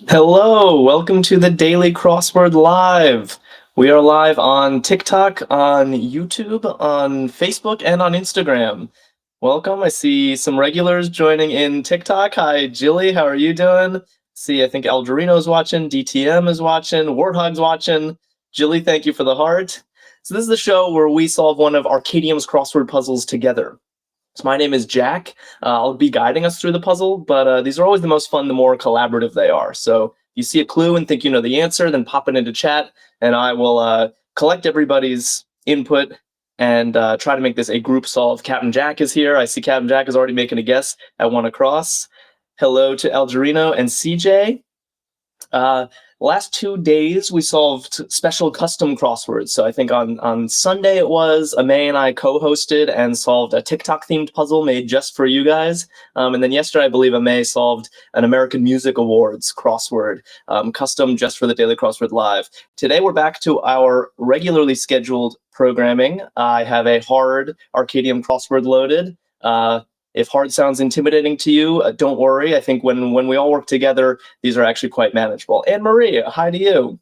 Hello, welcome to the Daily Crossword Live. We are live on TikTok, on YouTube, on Facebook, and on Instagram. Welcome. I see some regulars joining in TikTok. Hi, Jilly. How are you doing? See, I think Algerino's watching, DTM is watching, Warthog's watching. Jilly, thank you for the heart. So this is the show where we solve one of Arkadium's crossword puzzles together. So my name is Jack. I'll be guiding us through the puzzle, but these are always the most fun the more collaborative they are. So if you see a clue and think you know the answer, then pop it into chat, and I will collect everybody's input and try to make this a group solve. Captain Jack is here. I see Captain Jack is already making a guess at one across. Hello to Algerino and CJ. Last 2 days, we solved special custom crosswords. So I think on Sunday it was, Amay and I co-hosted and solved a TikTok-themed puzzle made just for you guys. And then yesterday, I believe Amay solved an American Music Awards crossword, custom just for the Daily Crossword Live. Today, we're back to our regularly scheduled programming. I have a hard Arkadium crossword loaded. If hard sounds intimidating to you, don't worry. I think when we all work together, these are actually quite manageable. And Maria, hi to you.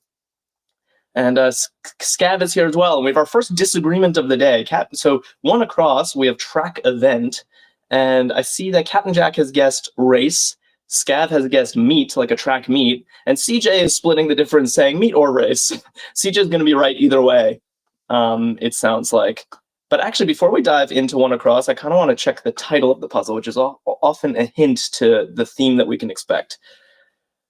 And Scav is here as well. And we have our first disagreement of the day. So one across, we have track event. And I see that Captain Jack has guessed race. Scav has guessed meet, like a track meet. And CJ is splitting the difference, saying meet or race. CJ is going to be right either way, it sounds like. But actually, before we dive into one across, I kind of want to check the title of the puzzle, which is often a hint to the theme that we can expect.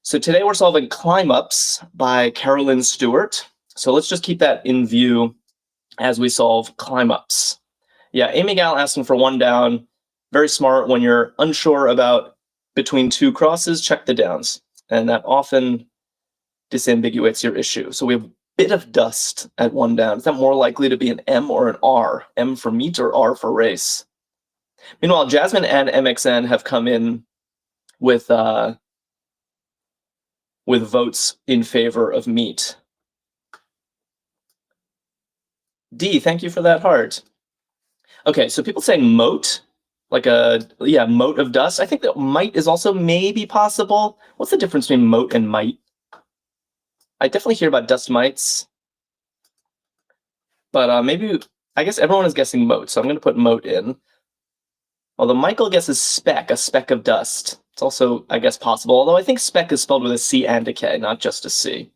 So today we're solving Climb Ups by Carolyn Stewart. So let's just keep that in view as we solve Climb Ups. Yeah, Amy Gal asking for one down. Very smart. When you're unsure about between two crosses, check the downs. And that often disambiguates your issue. So we have bit of dust at one down. Is that more likely to be an M or an R? M for meet or R for race? Meanwhile, Jasmine and MXN have come in with votes in favor of meet. D, thank you for that heart. Okay, so people saying moat, like moat of dust. I think that might is also maybe possible. What's the difference between moat and mite? I definitely hear about dust mites, but maybe, I guess everyone is guessing moat, so I'm going to put moat in. Although Michael guesses speck, a speck of dust. It's also, I guess, possible, although I think speck is spelled with a C and a K, not just a C.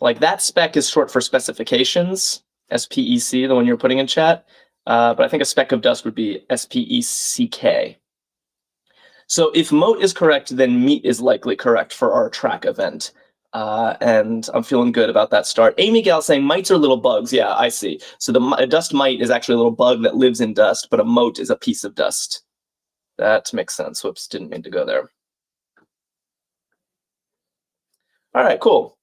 Like that spec is short for specifications, S-P-E-C, the one you're putting in chat, but I think a speck of dust would be S-P-E-C-K. So if moat is correct, then meet is likely correct for our track event. And I'm feeling good about that start. Amy Gal saying mites are little bugs. Yeah, I see. So a dust mite is actually a little bug that lives in dust, but a moat is a piece of dust. That makes sense. Whoops, didn't mean to go there. All right, cool.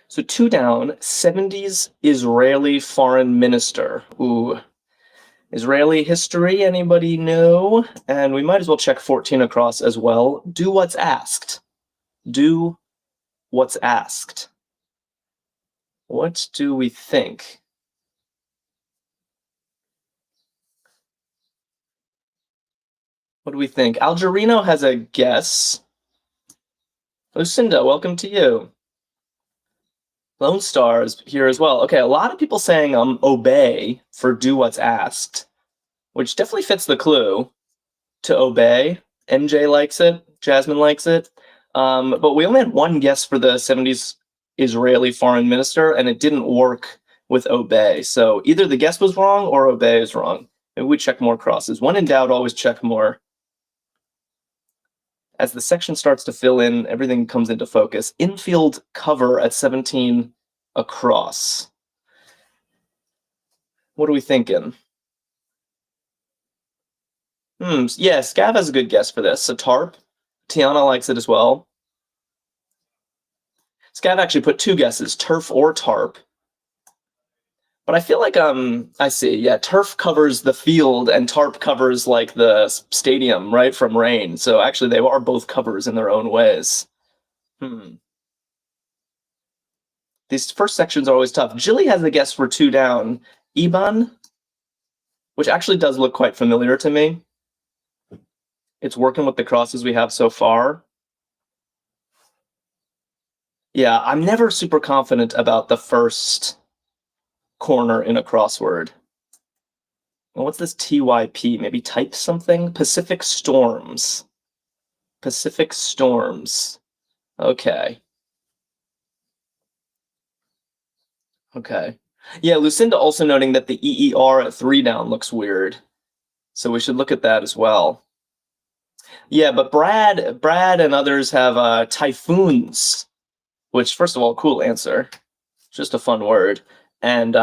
So 2 down, 70s Israeli foreign minister. Ooh. Israeli history, anybody know? And we might as well check 14 across as well. Do what's asked. Do what's asked. What do we think? What do we think? Algerino has a guess. Lucinda, welcome to you. Lone Star is here as well. Okay, a lot of people saying obey for do what's asked, which definitely fits the clue to obey. MJ likes it. Jasmine likes it. But we only had one guess for the 70s Israeli foreign minister, and it didn't work with obey. So either the guess was wrong or obey is wrong. Maybe we check more crosses. When in doubt, always check more. As the section starts to fill in, everything comes into focus. Infield cover at 17 across. What are we thinking? Yeah, Scav has a good guess for this. So tarp. Tiana likes it as well. Scav actually put 2 guesses, turf or tarp. But I feel like, I see, yeah, turf covers the field and tarp covers like the stadium, right, from rain. So actually they are both covers in their own ways. These first sections are always tough. Jilly has a guess for 2 down. Iban, which actually does look quite familiar to me. It's working with the crosses we have so far. Yeah, I'm never super confident about the first corner in a crossword. Well, what's this TYP? Maybe type something? Pacific Storms. Pacific Storms. Okay. Okay. Yeah, Lucinda also noting that the EER at 3 down looks weird. So we should look at that as well. Yeah, but Brad and others have typhoons, which, first of all, cool answer. Just a fun word. And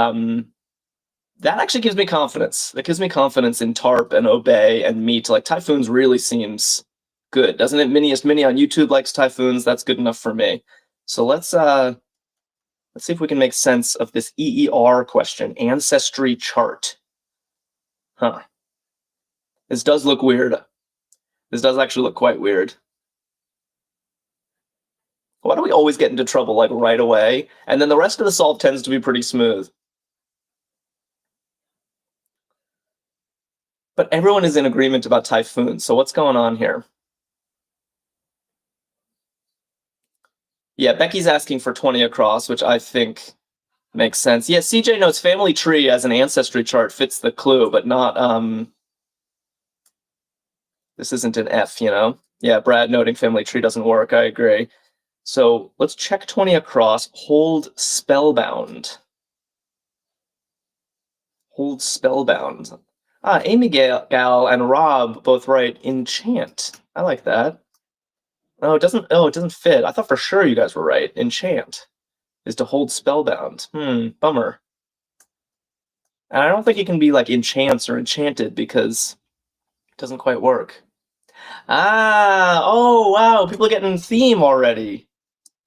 that actually gives me confidence. That gives me confidence in Tarp and Obey and Meat. Like, typhoons really seems good, doesn't it? Miniest Mini on YouTube likes typhoons. That's good enough for me. So let's see if we can make sense of this EER question, ancestry chart. Huh. This does look weird. This does actually look quite weird. Why do we always get into trouble like right away? And then the rest of the solve tends to be pretty smooth. But everyone is in agreement about typhoons, so what's going on here? Yeah, Becky's asking for 20 across, which I think makes sense. Yeah, CJ notes family tree as an ancestry chart fits the clue, but not, this isn't an F, you know? Yeah, Brad noting family tree doesn't work, I agree. So let's check 20 across, hold spellbound. Hold spellbound. Ah, Amy Gal and Rob both write enchant. I like that. Oh, it doesn't fit. I thought for sure you guys were right. Enchant is to hold spellbound. Bummer. And I don't think it can be like enchants or enchanted because it doesn't quite work. Ah, oh wow, people are getting theme already.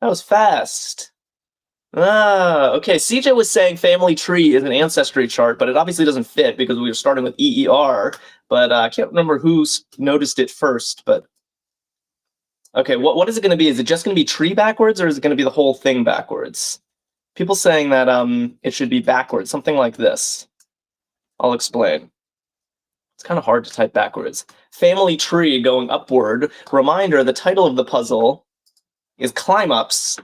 That was fast. Ah, okay. CJ was saying family tree is an ancestry chart, but it obviously doesn't fit because we were starting with EER. But I can't remember who noticed it first. But okay, what is it going to be? Is it just going to be tree backwards, or is it going to be the whole thing backwards? People saying that it should be backwards, something like this. I'll explain. It's kind of hard to type backwards. Family tree going upward. Reminder: the title of the puzzle is climb ups.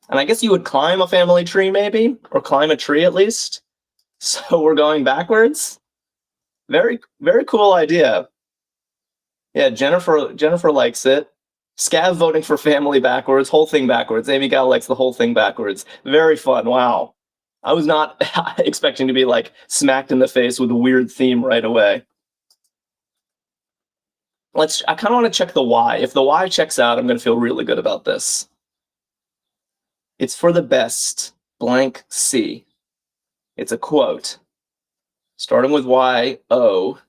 And I guess you would climb a family tree, maybe, or climb a tree at least. So we're going backwards. Very, very cool idea. Yeah, Jennifer likes it. Scav voting for family backwards, whole thing backwards. Amy Gal likes the whole thing backwards. Very fun. Wow. I was not expecting to be like smacked in the face with a weird theme right away. I kind of want to check the Y. If the Y checks out, I'm going to feel really good about this. It's for the best, blank C. It's a quote. Starting with Y-O.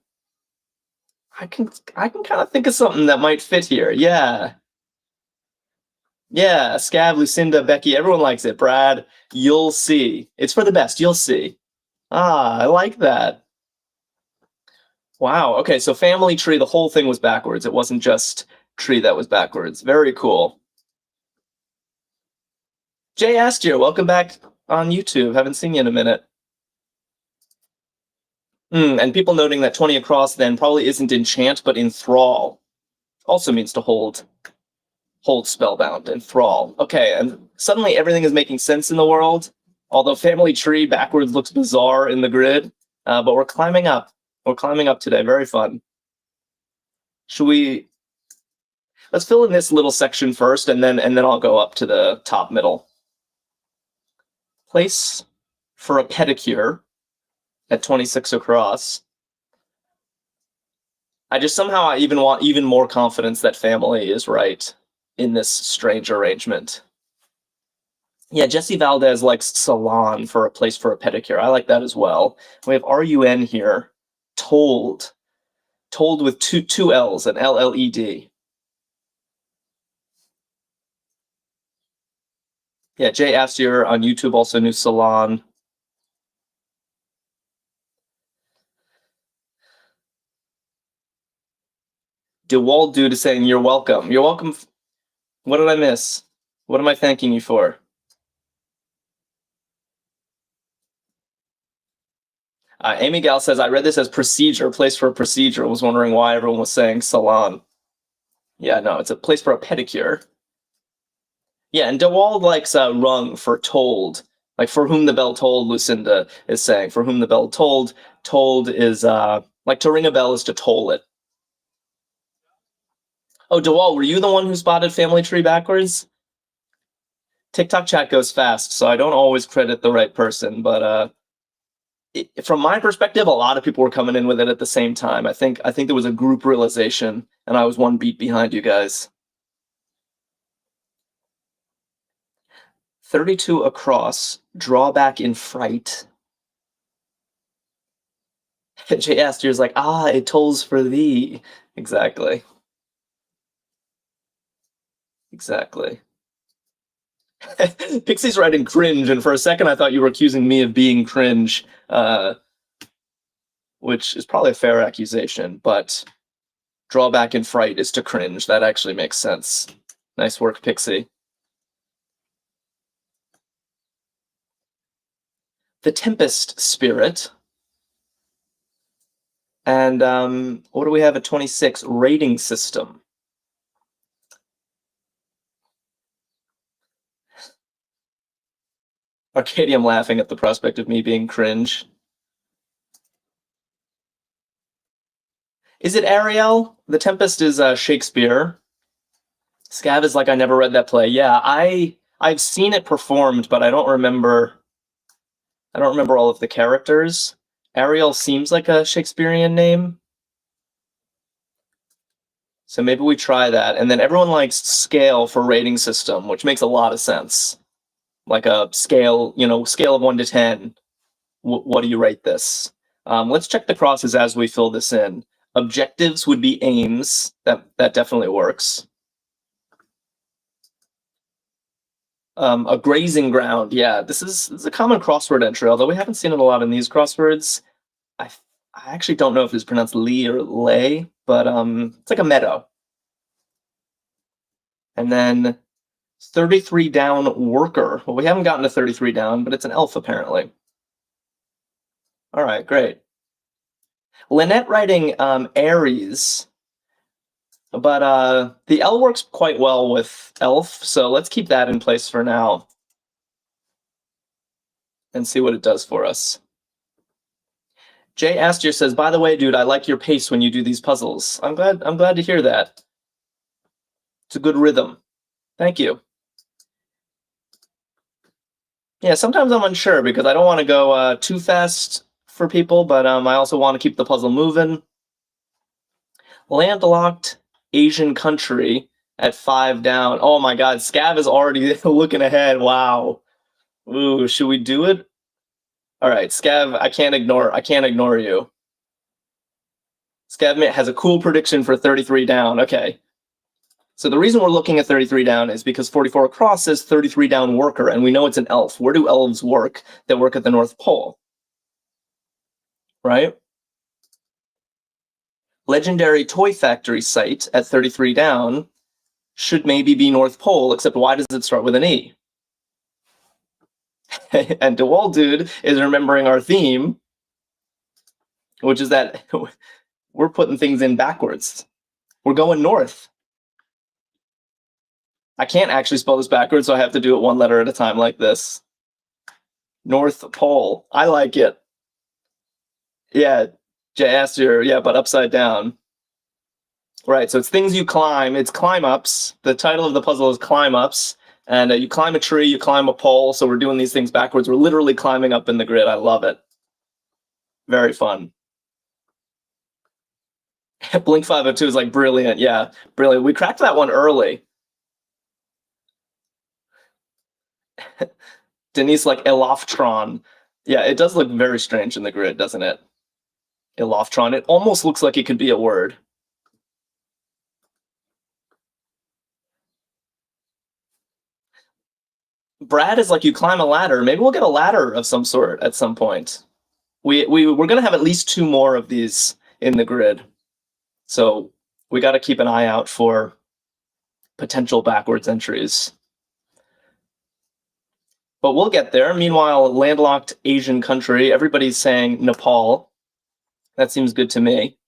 I can kind of think of something that might fit here. Yeah. Yeah, Scav, Lucinda, Becky, everyone likes it. Brad, you'll see. It's for the best, you'll see. Ah, I like that. Wow, okay, so family tree, the whole thing was backwards. It wasn't just tree that was backwards. Very cool. Jay Astier, welcome back on YouTube. Haven't seen you in a minute. And people noting that 20 across then probably isn't enchant, but enthrall. Also means to hold spellbound, enthrall. Okay, and suddenly everything is making sense in the world. Although family tree backwards looks bizarre in the grid, but we're climbing up. We're climbing up today. Very fun. Let's fill in this little section first, and then I'll go up to the top middle. Place for a pedicure at 26 across. I even want even more confidence that family is right in this strange arrangement. Yeah, Jesse Valdez likes salon for a place for a pedicure. I like that as well. We have RUN here. Told with two L's, and LLED. Yeah, Jay Astier on YouTube also knew salon. DeWalt Dude is saying, you're welcome. You're welcome. What did I miss? What am I thanking you for? Amy Gal says, I read this as procedure, place for a procedure. I was wondering why everyone was saying salon. Yeah, no, it's a place for a pedicure. Yeah, and DeWald likes rung for told. Like for whom the bell tolled, Lucinda is saying. For whom the bell tolled, told is like to ring a bell is to toll it. Oh, DeWald, were you the one who spotted Family Tree backwards? TikTok chat goes fast, so I don't always credit the right person, but from my perspective, a lot of people were coming in with it at the same time. I think there was a group realization, and I was one beat behind you guys. 32 across, drawback in fright. Jay Astor's like, it tolls for thee. Exactly. Exactly. Pixie's writing cringe, and for a second I thought you were accusing me of being cringe, which is probably a fair accusation, but drawback in fright is to cringe. That actually makes sense. Nice work, Pixie. The Tempest Spirit. And what do we have at 26? Rating system. Arkadium laughing at the prospect of me being cringe. Is it Ariel? The Tempest is Shakespeare. Scav is like, I never read that play. Yeah, I've seen it performed, but I don't remember all of the characters. Ariel seems like a Shakespearean name. So maybe we try that. And then everyone likes scale for rating system, which makes a lot of sense. Like a scale, scale of 1 to 10. What do you rate this? Let's check the crosses as we fill this in. Objectives would be aims. That definitely works. A grazing ground. Yeah, this is a common crossword entry, although we haven't seen it a lot in these crosswords. I actually don't know if it's pronounced Lee or Lay, but it's like a meadow. And then 33 down worker. Well, we haven't gotten to 33 down, but it's an elf apparently. All right, great. Lynette writing Aries, but the L works quite well with elf, so let's keep that in place for now and see what it does for us. Jay Astor says, by the way, dude, I like your pace when you do these puzzles. I'm glad to hear that. It's a good rhythm. Thank you. Yeah, sometimes I'm unsure because I don't want to go too fast for people, but I also want to keep the puzzle moving. Landlocked Asian country at 5 down. Oh my god, Scav is already looking ahead. Wow. Ooh, should we do it? All right, Scav, I can't ignore you. Scav has a cool prediction for 33 down. Okay. So the reason we're looking at 33 down is because 44 across says 33 down worker, and we know it's an elf. Where do elves work that work at the North Pole? Right? Legendary Toy Factory site at 33 down should maybe be North Pole, except why does it start with an E? And DeWalt Dude is remembering our theme, which is that we're putting things in backwards. We're going north. I can't actually spell this backwards, so I have to do it one letter at a time like this. North Pole. I like it. Yeah, Jay Astor, yeah, but upside down. Right, so it's things you climb. It's climb ups. The title of the puzzle is climb ups. And you climb a tree, you climb a pole, so we're doing these things backwards. We're literally climbing up in the grid. I love it. Very fun. Blink 502 is like brilliant. Yeah, brilliant. We cracked that one early. Denise like Eloftron. Yeah, it does look very strange in the grid, doesn't it? Eloftron. It almost looks like it could be a word. Brad is like, you climb a ladder. Maybe we'll get a ladder of some sort at some point. We're going to have at least 2 more of these in the grid. So we got to keep an eye out for potential backwards entries. But we'll get there. Meanwhile, landlocked Asian country, everybody's saying Nepal. That seems good to me.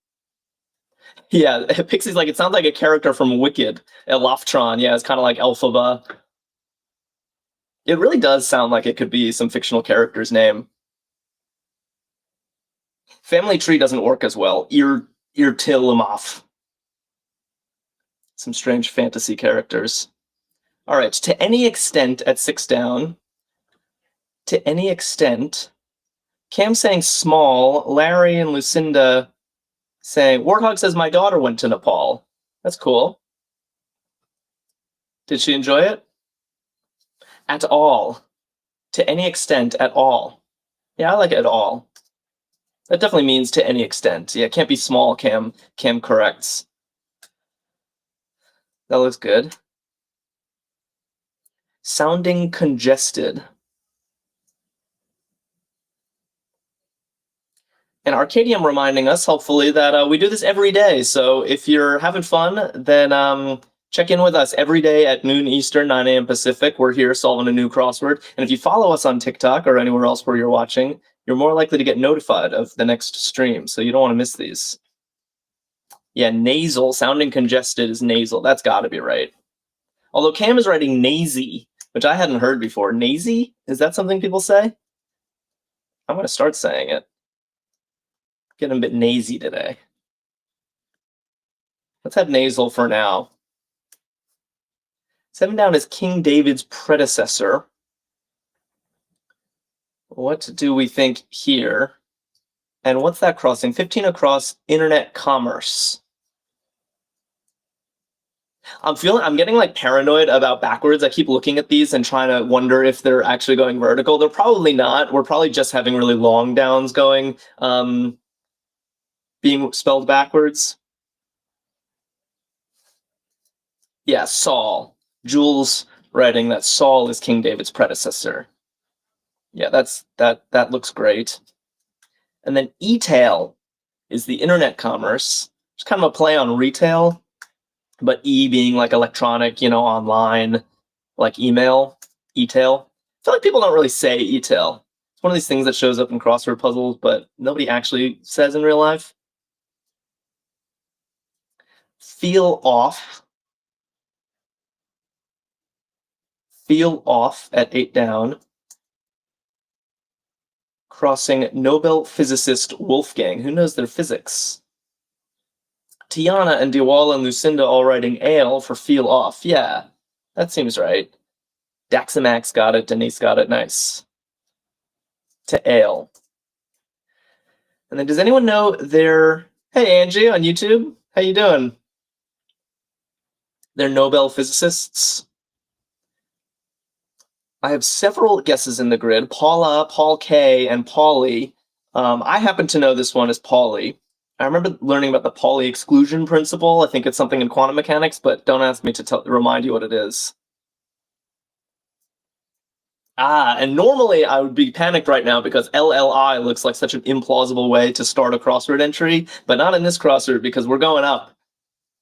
Yeah, Pixie's like, it sounds like a character from Wicked. Eloftron, yeah, it's kind of like Elphaba. It really does sound like it could be some fictional character's name. Family Tree doesn't work as well. Eartillamoth. Some strange fantasy characters. All right, to any extent at 6 down, to any extent, Cam saying small, Larry and Lucinda saying, Warthog says my daughter went to Nepal. That's cool. Did she enjoy it? At all. To any extent, at all. Yeah, I like it at all. That definitely means to any extent. Yeah, it can't be small, Cam. Cam corrects. That looks good. Sounding congested. And Arkadium reminding us, hopefully, that we do this every day. So if you're having fun, then check in with us every day at noon Eastern, 9 a.m. Pacific. We're here solving a new crossword. And if you follow us on TikTok or anywhere else where you're watching, you're more likely to get notified of the next stream. So you don't want to miss these. Yeah, nasal. Sounding congested is nasal. That's got to be right. Although Cam is writing nazy, which I hadn't heard before. Nazy? Is that something people say? I'm going to start saying it. Getting a bit nazy today. Let's have nasal for now. 7 down is King David's predecessor. What do we think here? And what's that crossing? 15 across, internet commerce. I'm getting like paranoid about backwards. I keep looking at these and trying to wonder if they're actually going vertical. They're probably not. We're probably just having really long downs going, being spelled backwards. Yeah, Saul. Jules writing that Saul is King David's predecessor. Yeah, that looks great. And then e-tail is the internet commerce. It's kind of a play on retail, but E being like electronic, online, like email, e-tail. I feel like people don't really say e-tail. It's one of these things that shows up in crossword puzzles, but nobody actually says in real life. Feel off. Feel off at 8 down. Crossing Nobel physicist Wolfgang. Who knows their physics? Tiana and Diwala and Lucinda all writing ale for feel off. Yeah, that seems right. Daximax got it. Denise got it. Nice. To ale. And then does anyone know their... Hey, Angie on YouTube. How you doing? They're Nobel physicists. I have several guesses in the grid. Paula, Paul K, and Pauli. I happen to know this one as Pauli. I remember learning about the Pauli exclusion principle. I think it's something in quantum mechanics, but don't ask me to remind you what it is. And normally I would be panicked right now because LLI looks like such an implausible way to start a crossword entry, but not in this crossword because we're going up.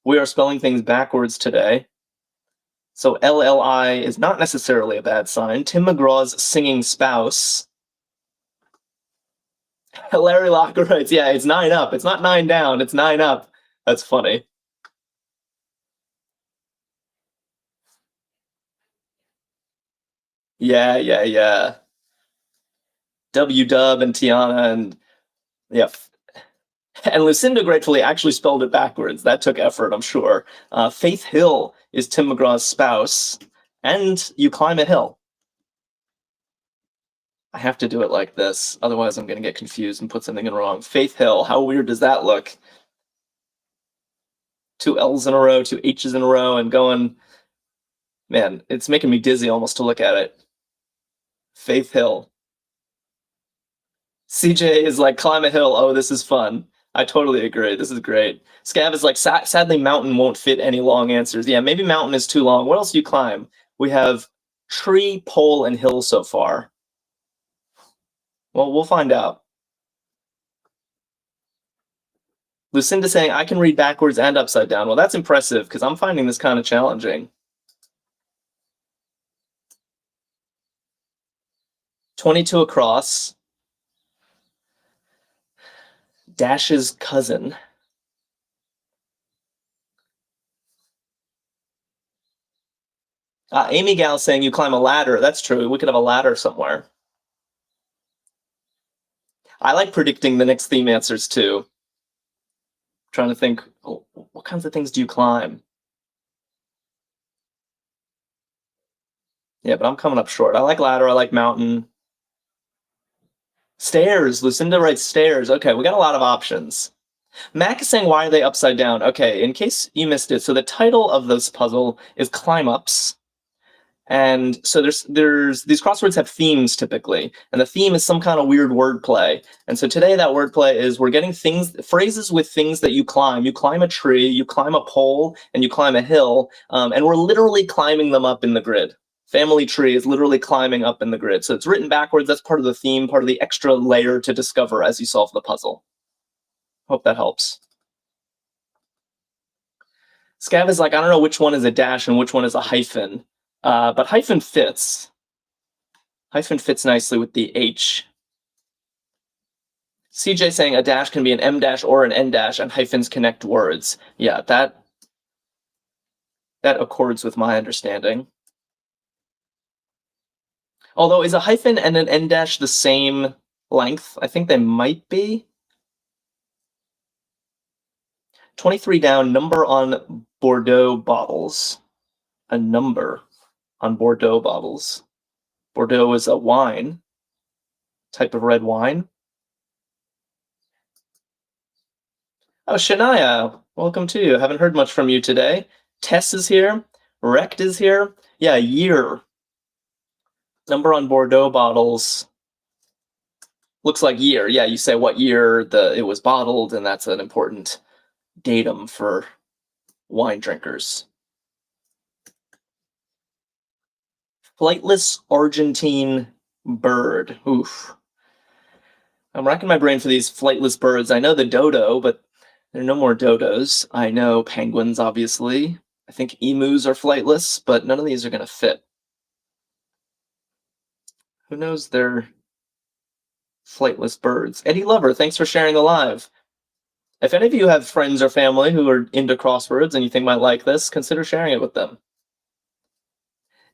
We are spelling things backwards today. So LLI is not necessarily a bad sign. Tim McGraw's singing spouse. Larry Locker writes, yeah, it's 9 up. It's not 9 down, it's 9 up. That's funny. Yeah. W-Dub and Tiana and yeah. And Lucinda gratefully actually spelled it backwards. That took effort, I'm sure. Faith Hill is Tim McGraw's spouse. And you climb a hill. I have to do it like this. Otherwise, I'm going to get confused and put something in wrong. Faith Hill. How weird does that look? 2 L's in a row, 2 H's in a row, and going... Man, it's making me dizzy almost to look at it. Faith Hill. CJ is like, climb a hill. Oh, this is fun. I totally agree. This is great. Scav is like, sadly, mountain won't fit any long answers. Yeah, maybe mountain is too long. What else do you climb? We have tree, pole, and hill so far. Well, we'll find out. Lucinda saying, I can read backwards and upside down. Well, that's impressive, because I'm finding this kind of challenging. 22 across. Dash's cousin. Amy Gal saying you climb a ladder. That's true. We could have a ladder somewhere. I like predicting the next theme answers too. Trying to think, what kinds of things do you climb? Yeah, but I'm coming up short. I like ladder. I like mountain. Stairs. Lucinda writes stairs. Okay, we got a lot of options. Mac is saying, why are they upside down? Okay, in case you missed it, so the title of this puzzle is Climb Ups. And so there's these crosswords have themes typically, and the theme is some kind of weird wordplay. And so today that wordplay is we're getting phrases with things that you climb. You climb a tree, you climb a pole, and you climb a hill, and we're literally climbing them up in the grid. Family tree is literally climbing up in the grid. So it's written backwards. That's part of the theme, part of the extra layer to discover as you solve the puzzle. Hope that helps. Scav is like, I don't know which one is a dash and which one is a hyphen. But hyphen fits. Hyphen fits nicely with the H. CJ saying a dash can be an M dash or an N dash, and hyphens connect words. Yeah, that accords with my understanding. Although, is a hyphen and an N dash the same length? I think they might be. 23 down, number on Bordeaux bottles. A number on Bordeaux bottles. Bordeaux is a wine, type of red wine. Oh, Shania, welcome to you. Haven't heard much from you today. Tess is here. Rect is here. Yeah, year. Number on Bordeaux bottles. Looks like year. Yeah, you say what year it was bottled, and that's an important datum for wine drinkers. Flightless Argentine bird. Oof. I'm racking my brain for these flightless birds. I know the dodo, but there are no more dodos. I know penguins, obviously. I think emus are flightless, but none of these are going to fit. Who knows they're flightless birds? Eddie Lover, thanks for sharing the live. If any of you have friends or family who are into crosswords and you think might like this, consider sharing it with them.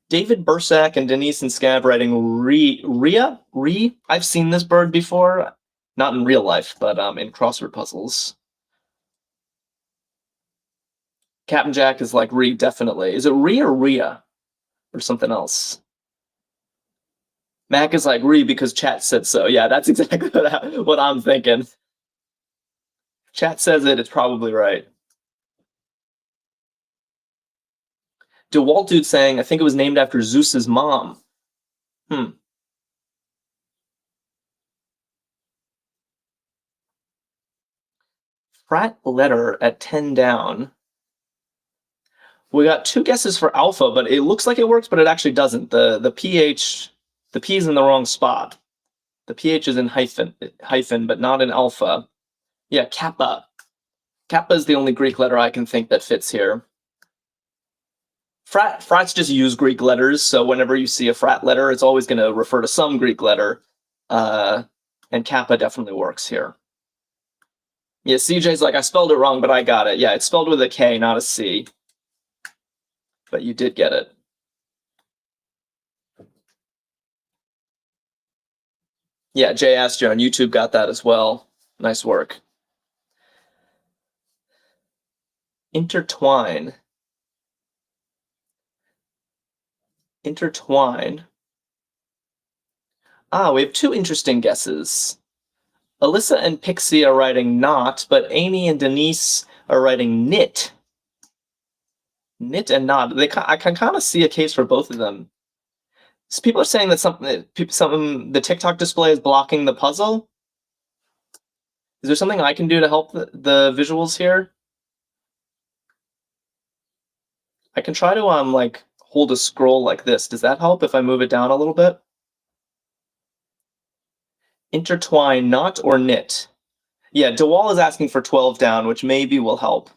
David Bursack and Denise and Scav writing Rhea? I've seen this bird before. Not in real life, but in crossword puzzles. Captain Jack is like Rhea, definitely. Is it Rhea or Rhea? Or something else? Mac is like Rhea because chat said so. Yeah, that's exactly what I'm thinking. Chat says it, it's probably right. DeWalt Dude saying, I think it was named after Zeus's mom. Frat letter at 10 down. We got two guesses for alpha, but it looks like it works, but it actually doesn't. The PH, the P is in the wrong spot. The PH is in hyphen, but not in alpha. Yeah, kappa. Kappa is the only Greek letter I can think that fits here. Frats just use Greek letters, so whenever you see a frat letter, it's always going to refer to some Greek letter. And kappa definitely works here. Yeah, CJ's like, I spelled it wrong, but I got it. Yeah, it's spelled with a K, not a C. But you did get it. Yeah, Jay Astro on YouTube got that as well. Nice work. Intertwine. Intertwine. We have two interesting guesses. Alyssa and Pixie are writing not, but Amy and Denise are writing knit. Knit and not. I can kind of see a case for both of them. So people are saying that the TikTok display is blocking the puzzle. Is there something I can do to help the visuals here? I can try to like hold a scroll like this. Does that help if I move it down a little bit? Intertwine, not or knit. Yeah, DeWall is asking for 12 down, which maybe will help.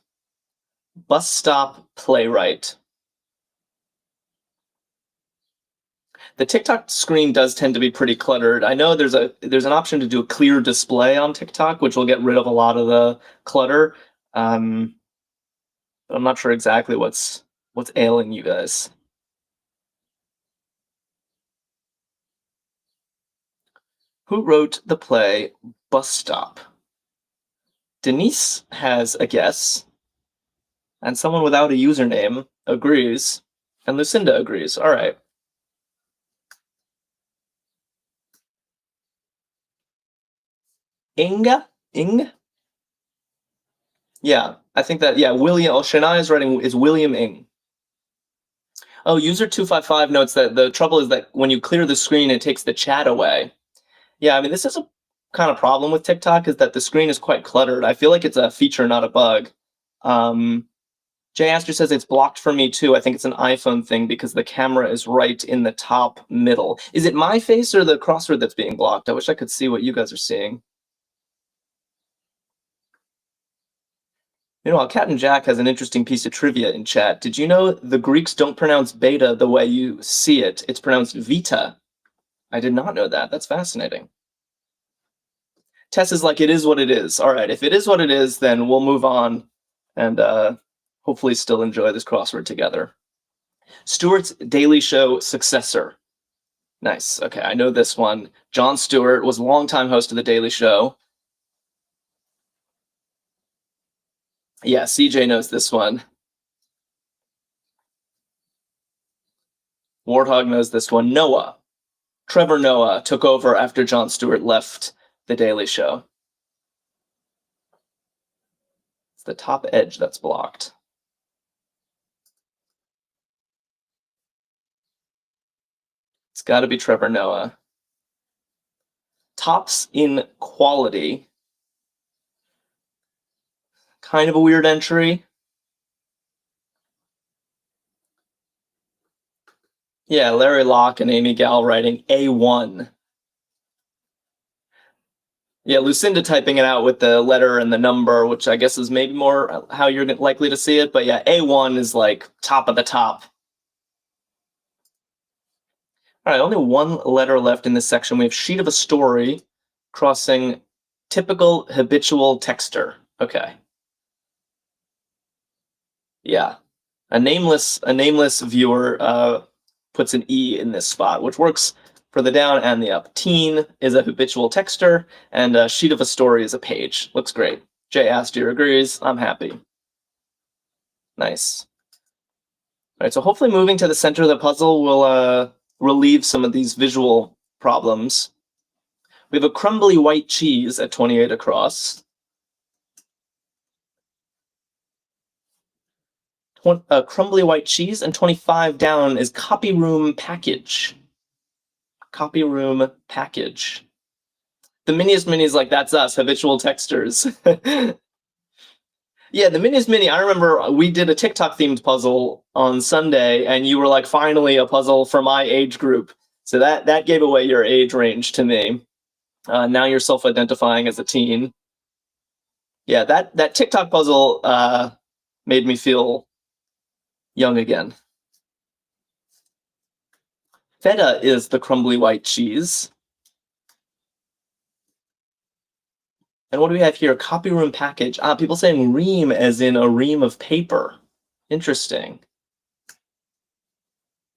Bus stop playwright. The TikTok screen does tend to be pretty cluttered. I know there's an option to do a clear display on TikTok, which will get rid of a lot of the clutter. But I'm not sure exactly what's ailing you guys. Who wrote the play Bus Stop? Denise has a guess, and someone without a username agrees, and Lucinda agrees. All right. Ing? Yeah, I think that, yeah, William, Shania's writing is William Ing. Oh, user 255 notes that the trouble is that when you clear the screen, it takes the chat away. Yeah, I mean, this is a kind of problem with TikTok, is that the screen is quite cluttered. I feel like it's a feature, not a bug. Jay Astor says it's blocked for me too. I think it's an iPhone thing because the camera is right in the top middle. Is it my face or the crossword that's being blocked? I wish I could see what you guys are seeing. Meanwhile, Cat and Jack has an interesting piece of trivia in chat. Did you know the Greeks don't pronounce beta the way you see it? It's pronounced vita. I did not know that. That's fascinating. Tess is like, it is what it is. All right, if it is what it is, then we'll move on and hopefully still enjoy this crossword together. Stewart's Daily Show successor. Nice. Okay, I know this one. Jon Stewart was a longtime host of The Daily Show. Yeah, CJ knows this one. Warthog knows this one. Noah. Trevor Noah took over after Jon Stewart left The Daily Show. It's the top edge that's blocked. It's got to be Trevor Noah. Tops in quality. Kind of a weird entry. Yeah, Larry Locke and Amy Gal writing A1. Yeah, Lucinda typing it out with the letter and the number, which I guess is maybe more how you're likely to see it. But yeah, A1 is like top of the top. All right, only one letter left in this section. We have sheet of a story crossing typical habitual texter. Okay. Yeah. A nameless viewer puts an E in this spot, which works for the down and the up. Teen is a habitual texter, and a sheet of a story is a page. Looks great. Jay Astor agrees. I'm happy. Nice. All right, so hopefully moving to the center of the puzzle will relieve some of these visual problems. We have a crumbly white cheese at 28 across. Crumbly white cheese, and 25 down is copy room package. Copy room package. The Miniest Mini's like, that's us, habitual texters. Yeah, the Miniest Mini, I remember we did a TikTok themed puzzle on Sunday, and you were like, finally a puzzle for my age group. So that gave away your age range to me. Now you're self-identifying as a teen. Yeah, that TikTok puzzle made me feel young again. Feta is the crumbly white cheese. And what do we have here? Copy room package. People saying ream as in a ream of paper. Interesting.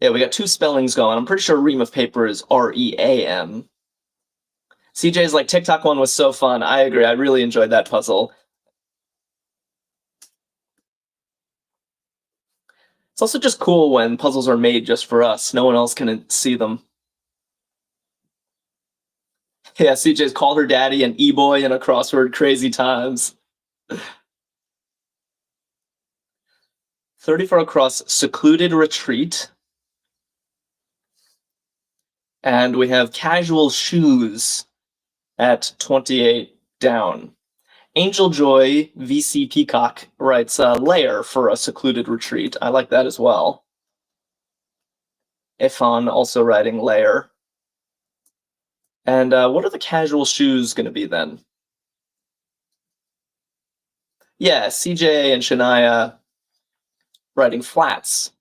Yeah, we got two spellings going. I'm pretty sure ream of paper is R-E-A-M. CJ's like, TikTok one was so fun. I agree. I really enjoyed that puzzle. It's also just cool when puzzles are made just for us. No one else can see them. Yeah, CJ's called her daddy an e-boy in a crossword. Crazy times. 34 across, secluded retreat. And we have casual shoes at 28 down. Angel Joy VC Peacock writes lair for a secluded retreat. I like that as well. Ifan also writing lair. And what are the casual shoes going to be then? Yeah, CJ and Shania writing flats.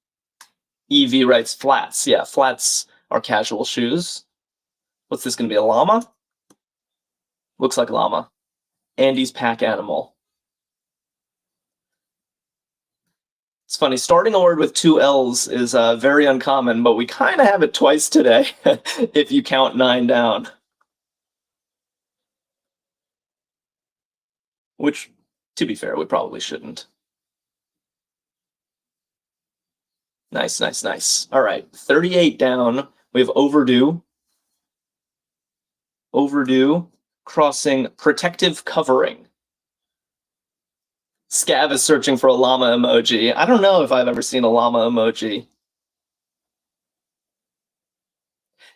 Evie writes flats. Yeah, flats are casual shoes. What's this going to be, a llama? Looks like llama. Andy's pack animal. It's funny, starting a word with two L's is very uncommon, but we kind of have it twice today, if you count 9 down. Which, to be fair, we probably shouldn't. Nice, nice, nice. All right, 38 down. We have overdue. Overdue. Crossing protective covering. Scav is searching for a llama emoji. I don't know if I've ever seen a llama emoji.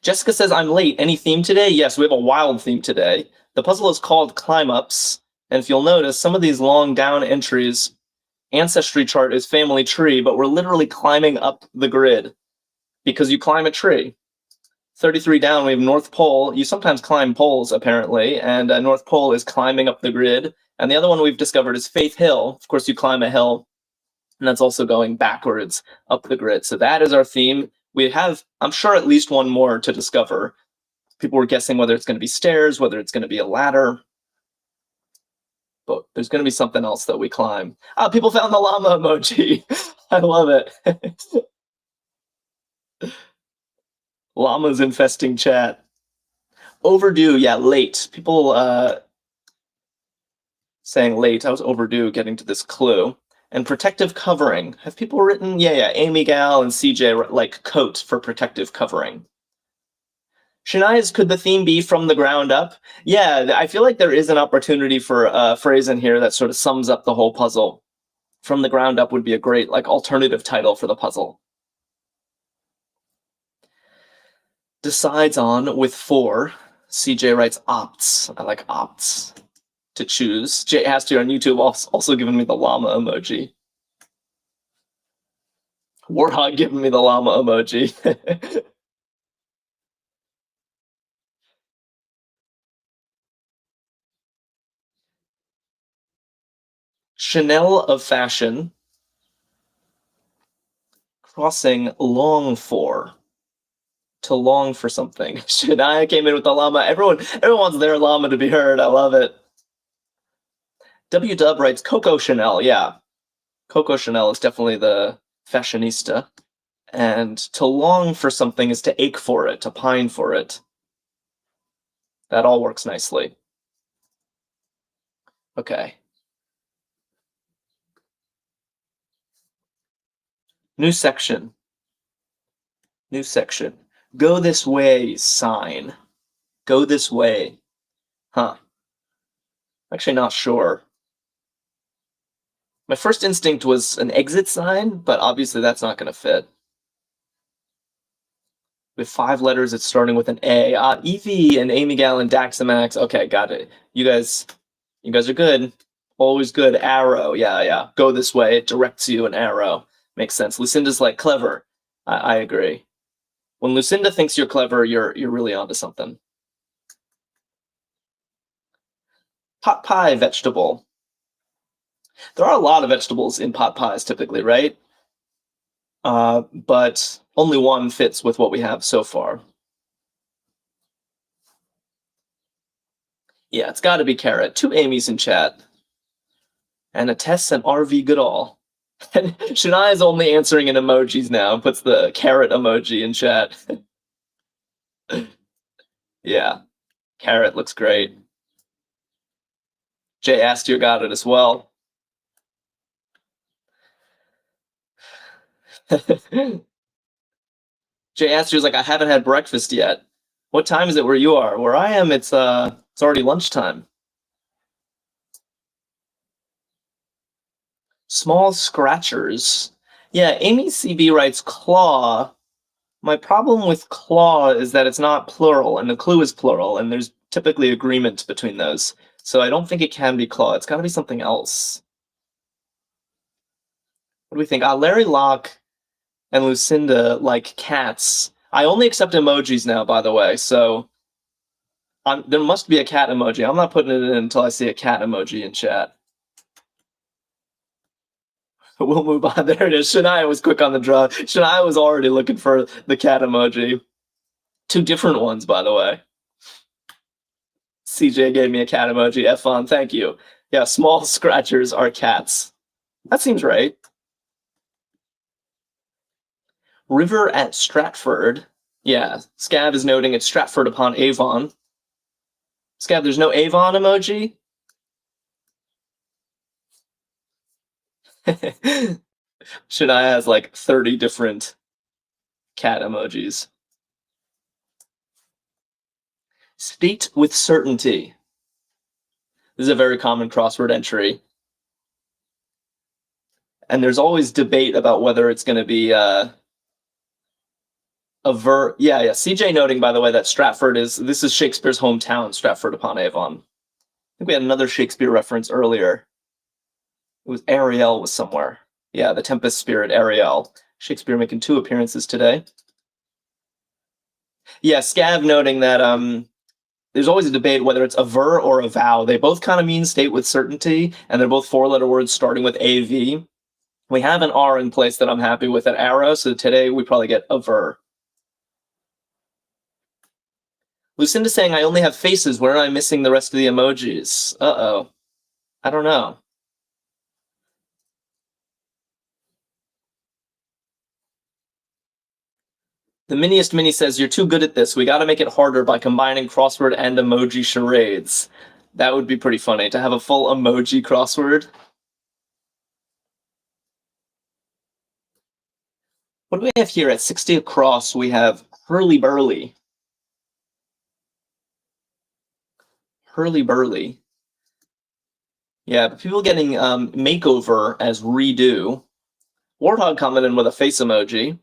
Jessica says, I'm late. Any theme today? Yes, we have a wild theme today. The puzzle is called Climb Ups, and if you'll notice, some of these long down entries, ancestry chart is family tree, but we're literally climbing up the grid because you climb a tree. 33 down, we have North Pole. You sometimes climb poles, apparently, and North Pole is climbing up the grid. And the other one we've discovered is Faith Hill. Of course, you climb a hill, and that's also going backwards up the grid. So that is our theme. We have, I'm sure, at least one more to discover. People were guessing whether it's going to be stairs, whether it's going to be a ladder. But there's going to be something else that we climb. Ah, people found the llama emoji. I love it. Llamas infesting chat. Overdue, yeah, late. People saying late. I was overdue getting to this clue. And protective covering. Have people written? Yeah, Amy Gal and CJ like coat for protective covering. Shania's, could the theme be from the ground up? Yeah, I feel like there is an opportunity for a phrase in here that sort of sums up the whole puzzle. From the ground up would be a great like alternative title for the puzzle. Decides on with 4. CJ writes opts. I like opts. To choose. Jay Astor on YouTube also giving me the llama emoji. Warthog giving me the llama emoji. Chanel of fashion. Crossing long for. To long for something. Shania came in with the llama. Everyone wants their llama to be heard. I love it. W Dub writes Coco Chanel. Yeah. Coco Chanel is definitely the fashionista. And to long for something is to ache for it, to pine for it. That all works nicely. Okay. New section. New section. Go this way sign. Go this way. Huh. Actually not sure. My first instinct was an exit sign, but obviously that's not going to fit. With 5 letters, it's starting with an A. Evie and Amy Gallon, Daxamax. Okay, got it. You guys are good. Always good. Arrow. Yeah. Go this way. It directs you an arrow. Makes sense. Lucinda's like clever. I agree. When Lucinda thinks you're clever, you're really onto something. Pot pie vegetable. There are a lot of vegetables in pot pies typically, right? But only one fits with what we have so far. Yeah, it's got to be carrot. 2 Amy's in chat. And a Tess and RV Goodall. And Shania is only answering in emojis now. Puts the carrot emoji in chat. Yeah, carrot looks great. Jay Astor got it as well. Jay Astor's like, I haven't had breakfast yet. What time is it where you are? Where I am, it's already lunchtime. Small scratchers. Yeah, Amy CB writes claw. My problem with claw is that it's not plural, and the clue is plural, and there's typically agreement between those. So I don't think it can be claw. It's got to be something else. What do we think? Larry Locke and Lucinda like cats. I only accept emojis now, by the way, so there must be a cat emoji. I'm not putting it in until I see a cat emoji in chat. We'll move on. There it is. Shania was quick on the draw. Shania was already looking for the cat emoji. 2 different ones, by the way. CJ gave me a cat emoji. F on, thank you. Yeah, small scratchers are cats. That seems right. River at Stratford. Yeah, Scav is noting it's Stratford upon Avon. Scav, there's no Avon emoji? Shania has like 30 different cat emojis. State with certainty. This is a very common crossword entry. And there's always debate about whether it's going to be a verb. Yeah. CJ noting, by the way, that this is Shakespeare's hometown, Stratford-upon-Avon. I think we had another Shakespeare reference earlier. It was Ariel was somewhere. Yeah, the Tempest spirit, Ariel. Shakespeare making 2 appearances today. Yeah, Scav noting that there's always a debate whether it's a ver or a vow. They both kind of mean state with certainty, and they're both 4-letter words starting with AV. We have an R in place that I'm happy with at arrow, so today we probably get a ver. Lucinda saying, I only have faces. Where am I missing the rest of the emojis? Uh-oh. I don't know. The Miniest Mini says, you're too good at this. We got to make it harder by combining crossword and emoji charades. That would be pretty funny, to have a full emoji crossword. What do we have here? At 60 across, we have hurly-burly. Hurly-burly. Yeah, but people getting makeover as redo. Warthog commented with a face emoji.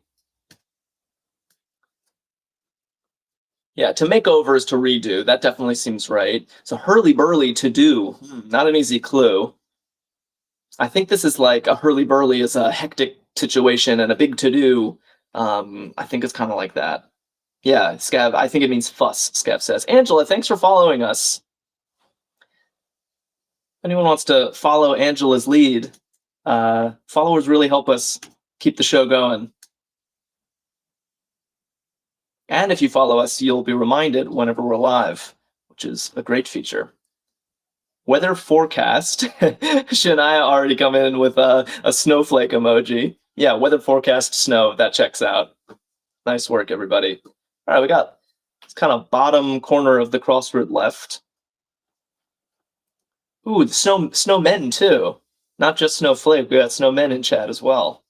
Yeah, to make over is to redo. That definitely seems right. So hurly-burly, to do. Not an easy clue. I think this is like a hurly-burly is a hectic situation, and a big to-do, I think it's kind of like that. Yeah, Scav, I think it means fuss, Scav says. Angela, thanks for following us. If anyone wants to follow Angela's lead, followers really help us keep the show going. And if you follow us, you'll be reminded whenever we're live, which is a great feature. Weather forecast. Shania already come in with a snowflake emoji. Yeah, weather forecast, snow. That checks out. Nice work, everybody. All right, we got this kind of bottom corner of the crossword left. Ooh, the snowmen too. Not just snowflake, we got snowmen in chat as well.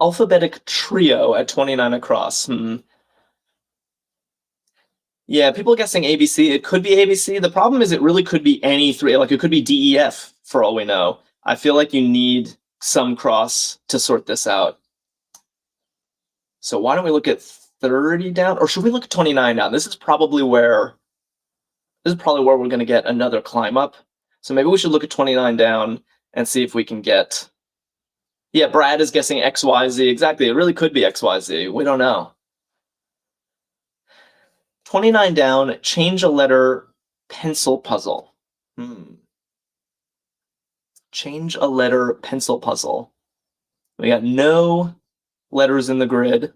Alphabetic trio at 29 across. Yeah, people guessing ABC. It could be ABC. The problem is it really could be any 3. Like, it could be DEF for all we know. I feel like you need some cross to sort this out. So why don't we look at 30 down? Or should we look at 29 down? This is probably where we're going to get another climb up. So maybe we should look at 29 down and see if we can get... Yeah, Brad is guessing XYZ. Exactly. It really could be XYZ. We don't know. 29 down, change a letter, pencil puzzle. Change a letter, pencil puzzle. We got no letters in the grid,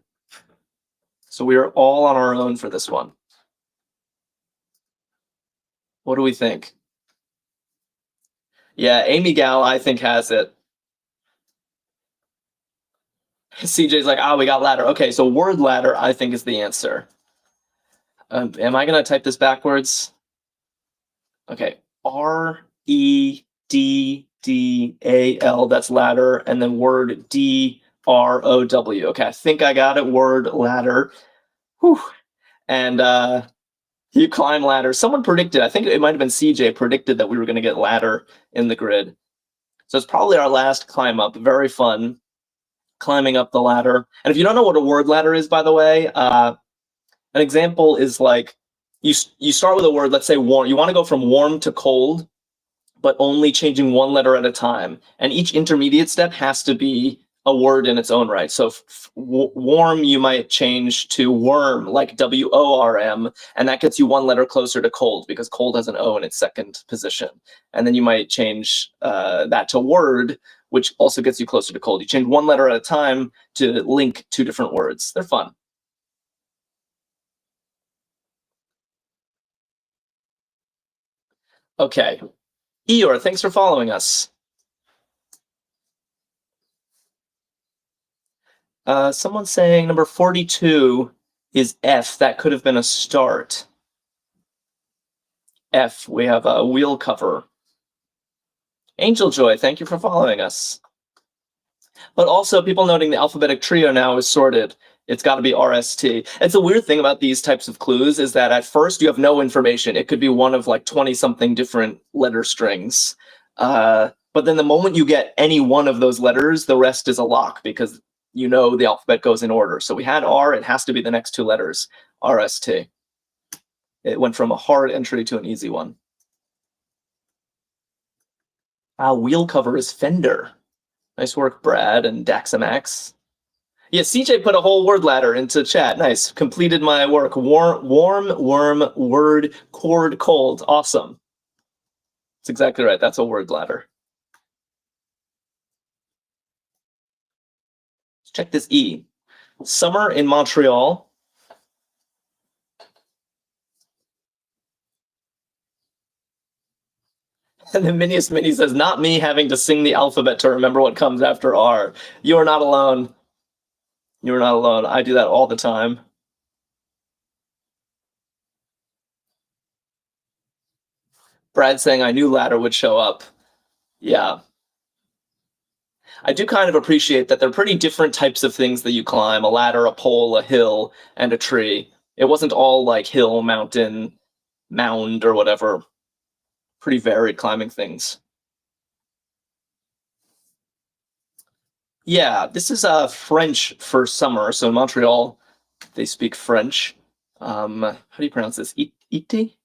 so we are all on our own for this one. What do we think? Yeah, Amy Gal, I think, has it. CJ's like, we got ladder. Okay, so word ladder, I think, is the answer. Am I going to type this backwards? Okay, R-E-D-D-A-L, that's ladder, and then word D-R-O-W. Okay, I think I got it, word ladder. Whew. And you climb ladder. Someone predicted, I think it might have been CJ, predicted that we were going to get ladder in the grid. So it's probably our last climb up. Very fun, climbing up the ladder. And if you don't know what a word ladder is, by the way, an example is like, you start with a word, let's say warm. You want to go from warm to cold, but only changing one letter at a time. And each intermediate step has to be a word in its own right. So warm, you might change to worm, like W-O-R-M, and that gets you one letter closer to cold because cold has an O in its second position. And then you might change that to word, which also gets you closer to cold. You change one letter at a time to link 2 different words. They're fun. Okay. Eeyore, thanks for following us. Someone's saying number 42 is F. That could have been a start. F, we have a wheel cover. Angel Joy, thank you for following us. But also, people noting the alphabetic trio now is sorted. It's got to be RST. It's a weird thing about these types of clues is that at first you have no information. It could be one of like 20-something different letter strings. But then the moment you get any one of those letters, the rest is a lock because you know the alphabet goes in order. So we had R, it has to be the next two letters, RST. It went from a hard entry to an easy one. Wheel cover is Fender. Nice work, Brad and Daxamax. Yeah, CJ put a whole word ladder into chat. Nice. Completed my work. Warm, worm, word, chord, cold. Awesome. That's exactly right. That's a word ladder. Check this E. Summer in Montreal. And then Minius Mini says, not me having to sing the alphabet to remember what comes after R. You are not alone. You are not alone. I do that all the time. Brad saying I knew ladder would show up. Yeah. I do kind of appreciate that they're pretty different types of things that you climb, a ladder, a pole, a hill, and a tree. It wasn't all like hill, mountain, mound, or whatever. Pretty varied climbing things. Yeah, this is French for summer. So in Montreal, they speak French. How do you pronounce this? Ite?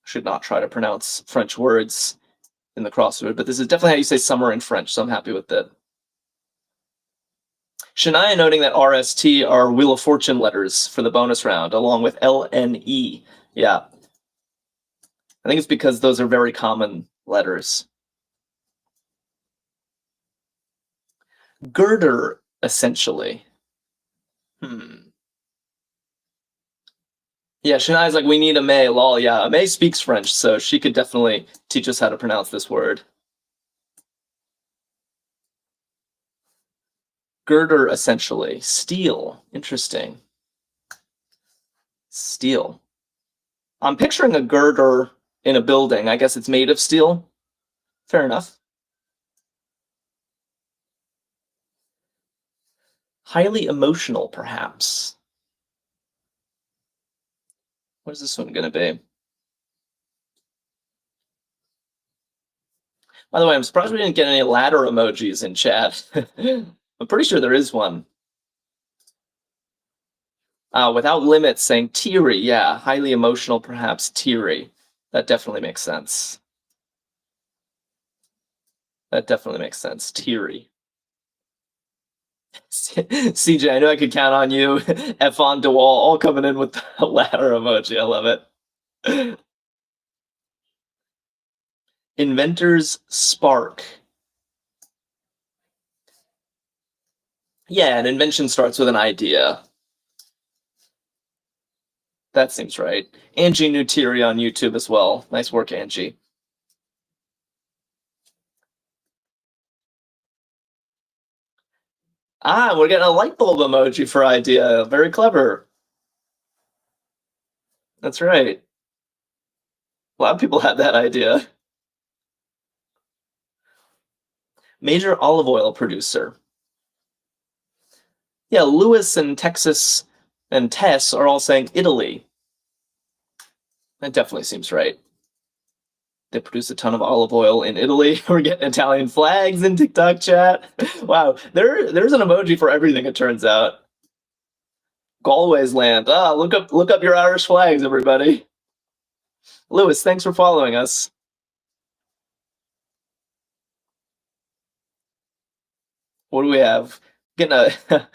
Should not try to pronounce French words in the crossword, but this is definitely how you say summer in French, so I'm happy with that. Shania noting that RST are Wheel of Fortune letters for the bonus round, along with LNE. Yeah. I think it's because those are very common letters. Girder, essentially. Yeah, Shania's like, we need a May, lol. Yeah, May speaks French, so she could definitely teach us how to pronounce this word. Girder, essentially. Steel. Interesting. Steel. I'm picturing a girder in a building. I guess it's made of steel. Fair enough. Highly emotional, perhaps. What is this one going to be? By the way, I'm surprised we didn't get any ladder emojis in chat. I'm pretty sure there is one. Without limits saying teary. Yeah, highly emotional, perhaps teary. That definitely makes sense. That definitely makes sense. Teary. CJ, I know I could count on you. F on DeWall, all coming in with the ladder emoji. I love it. Inventor's Spark. Yeah, an invention starts with an idea. That seems right. Angie Nutiri on YouTube as well. Nice work, Angie. We're getting a light bulb emoji for idea. Very clever. That's right. A lot of people had that idea. Major olive oil producer. Yeah, Lewis and Texas and Tess are all saying Italy. That definitely seems right. They produce a ton of olive oil in Italy. We're getting Italian flags in TikTok chat. Wow, there's an emoji for everything, it turns out. Galway's land. Look up your Irish flags, everybody. Lewis, thanks for following us. What do we have? Getting a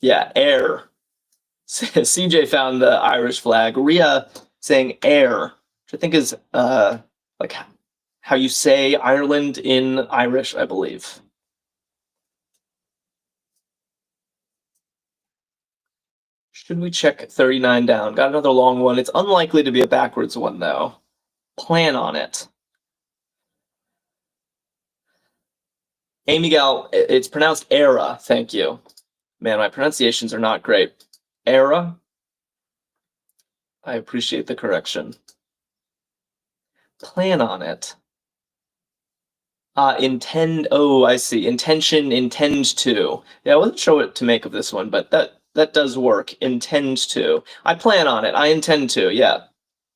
yeah, air. CJ found the Irish flag. Ria saying air, which I think is like how you say Ireland in Irish, I believe. Should we check 39 down? Got another long one. It's unlikely to be a backwards one, though. Plan on it. Hey, Miguel, it's pronounced era. Thank you. Man, my pronunciations are not great. Era? I appreciate the correction. Plan on it. Intend. Oh, I see. Intention. Intend to. Yeah, I wasn't sure what to make of this one, but that does work. Intend to. I plan on it. I intend to. Yeah,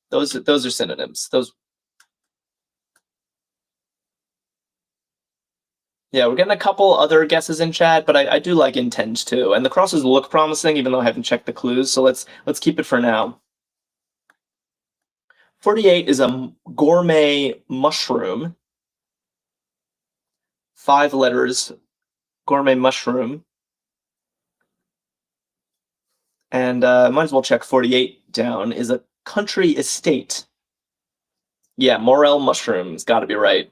those are synonyms. Those. Yeah, we're getting a couple other guesses in chat, but I do like intend to, and the crosses look promising, even though I haven't checked the clues. So let's keep it for now. 48 is a gourmet mushroom. 5 letters. Gourmet mushroom. And might as well check 48 down. Is a country estate. Yeah, morel mushrooms. Got to be right.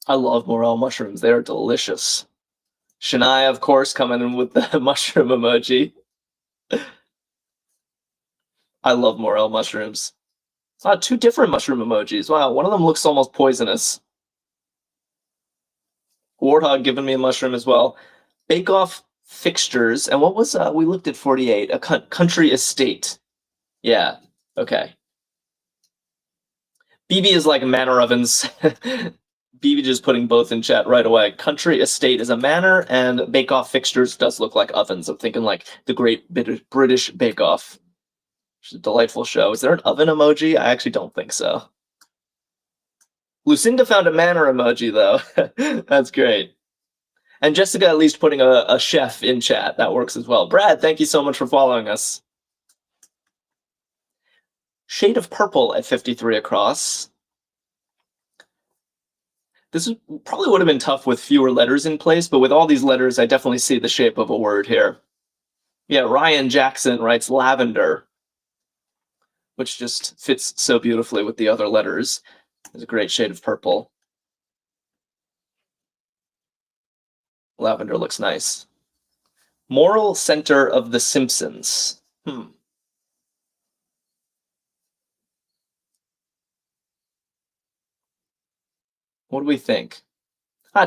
I love morel mushrooms. They are delicious. Shania, of course, coming in with the mushroom emoji. I love morel mushrooms. 2 different mushroom emojis. Wow, one of them looks almost poisonous. Warthog giving me a mushroom as well. Bake Off fixtures. And what was, we looked at 48, a country estate. Yeah, okay. BB is like manor ovens. BB just putting both in chat right away. Country estate is a manor, and Bake Off fixtures does look like ovens. I'm thinking like the Great British Bake Off. Which is a delightful show. Is there an oven emoji? I actually don't think so. Lucinda found a manor emoji, though. That's great. And Jessica at least putting a chef in chat. That works as well. Brad, thank you so much for following us. Shade of purple at 53 across. This probably would have been tough with fewer letters in place, but with all these letters, I definitely see the shape of a word here. Yeah, Ryan Jackson writes lavender, which just fits so beautifully with the other letters. It's a great shade of purple. Lavender looks nice. Moral center of The Simpsons. What do we think?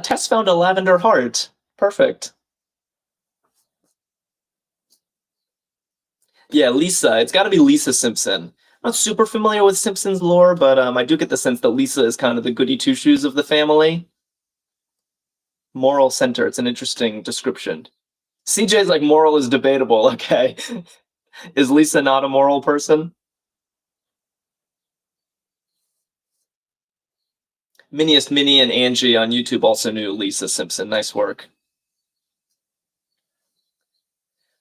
Tess found a lavender heart. Perfect. Yeah, Lisa. It's got to be Lisa Simpson. I'm not super familiar with Simpsons lore, but I do get the sense that Lisa is kind of the goody two-shoes of the family. Moral center. It's an interesting description. CJ's like, moral is debatable. Okay. Is Lisa not a moral person? Miniest Minnie and Angie on YouTube also knew Lisa Simpson. Nice work.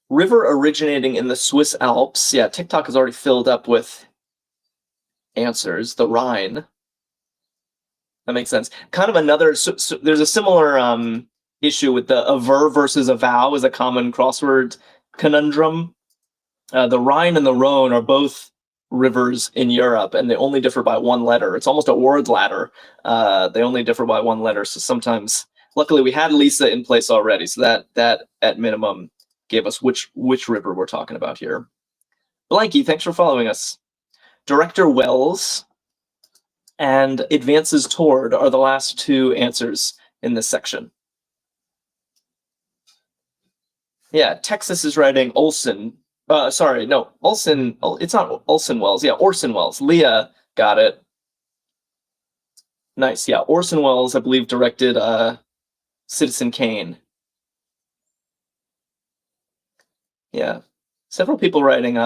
River originating in the Swiss Alps. Yeah, TikTok is already filled up with answers. The Rhine. That makes sense. Kind of another. So there's a similar issue with a ver versus a vow is a common crossword conundrum. The Rhine and the Rhone are both rivers in Europe, and they only differ by 1 letter. It's almost a word ladder. They only differ by 1 letter. So sometimes, luckily, we had Lisa in place already, so that at minimum gave us which river we're talking about here. Blanky, thanks for following us. Director Wells and advances toward are the last 2 answers in this section. Yeah, Texas is writing Olson. Sorry, no, Olson. It's not Olson Wells. Yeah, Orson Welles. Leah got it. Nice. Yeah, Orson Welles, I believe, directed Citizen Kane. Yeah, several people writing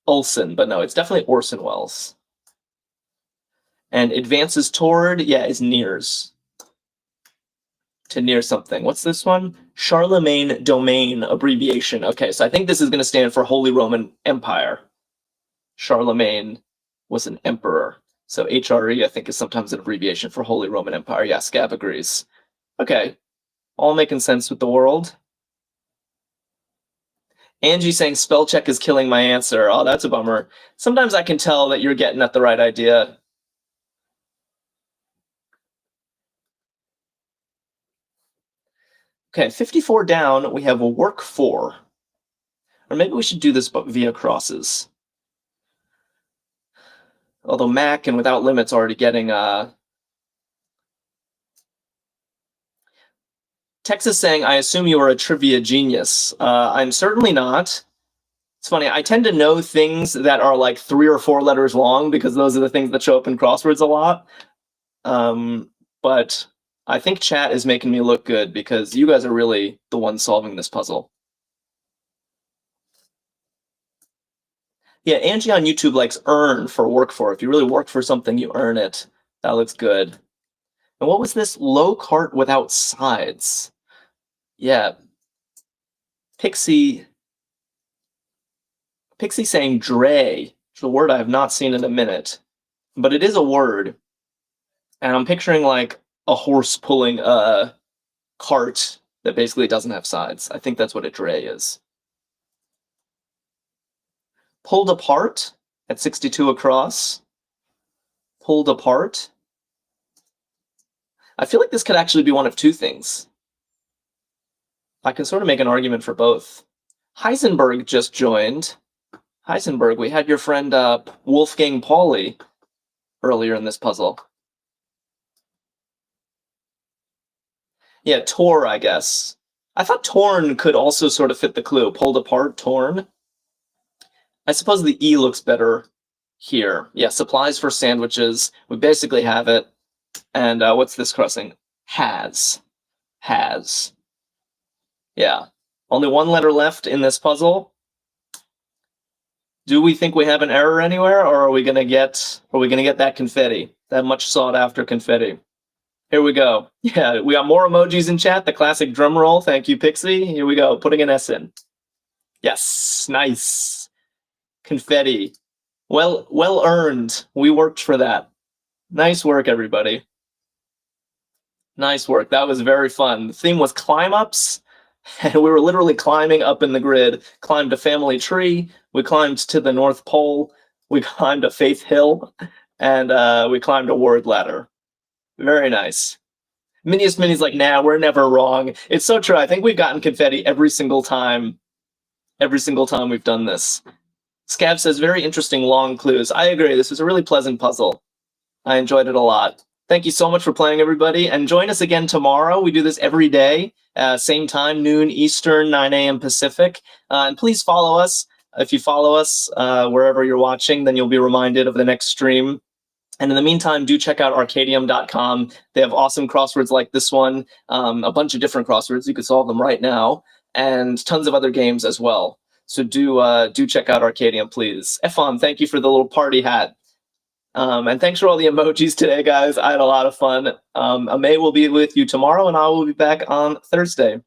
Olson, but no, it's definitely Orson Welles. And advances toward, yeah, is nears. To near something. What's this one? Charlemagne Domain abbreviation. Okay, so I think this is going to stand for Holy Roman Empire. Charlemagne was an emperor. So HRE, I think, is sometimes an abbreviation for Holy Roman Empire. Yeah, Scav agrees. Okay, all making sense with the world. Angie saying spell check is killing my answer. Oh, that's a bummer. Sometimes I can tell that you're getting at the right idea. Okay, 54 down, we have a work for. Or maybe we should do this via crosses. Although Mac and Without Limits already getting Texas saying, I assume you are a trivia genius. I'm certainly not. It's funny, I tend to know things that are like 3 or 4 letters long because those are the things that show up in crosswords a lot. But I think chat is making me look good because you guys are really the ones solving this puzzle. Yeah, Angie on YouTube likes earn for work for. If you really work for something, you earn it. That looks good. And what was this? Low cart without sides. Yeah. Pixie saying dray, which is a word I have not seen in a minute. But it is a word. And I'm picturing like a horse pulling a cart that basically doesn't have sides. I think that's what a dray is. Pulled apart at 62 across. Pulled apart. I feel like this could actually be one of two things. I can sort of make an argument for both. Heisenberg just joined. Heisenberg, we had your friend Wolfgang Pauli earlier in this puzzle. Yeah, tore, I guess. I thought torn could also sort of fit the clue. Pulled apart, torn. I suppose the E looks better here. Yeah, supplies for sandwiches. We basically have it. And what's this crossing? Has. Has. Yeah. Only one letter left in this puzzle. Do we think we have an error anywhere, or are we gonna get that confetti? That much sought after confetti. Here we go. Yeah, we got more emojis in chat. The classic drum roll. Thank you, Pixie. Here we go. Putting an S in. Yes, nice. Confetti. Well earned. We worked for that. Nice work, everybody. Nice work. That was very fun. The theme was climb ups, and we were literally climbing up in the grid. Climbed a family tree. We climbed to the North Pole. We climbed a faith hill, and we climbed a word ladder. Very nice. Minius Mini's like, nah, we're never wrong. It's so true. I think we've gotten confetti every single time. Every single time we've done this. Scav says, very interesting long clues. I agree. This was a really pleasant puzzle. I enjoyed it a lot. Thank you so much for playing, everybody. And join us again tomorrow. We do this every day, same time, noon Eastern, 9 a.m. Pacific. And please follow us. If you follow us wherever you're watching, then you'll be reminded of the next stream. And in the meantime, do check out Arkadium.com. They have awesome crosswords like this one, a bunch of different crosswords. You can solve them right now, and tons of other games as well. So do check out Arkadium, please. Efon, thank you for the little party hat. And thanks for all the emojis today, guys. I had a lot of fun. Amay will be with you tomorrow, and I will be back on Thursday.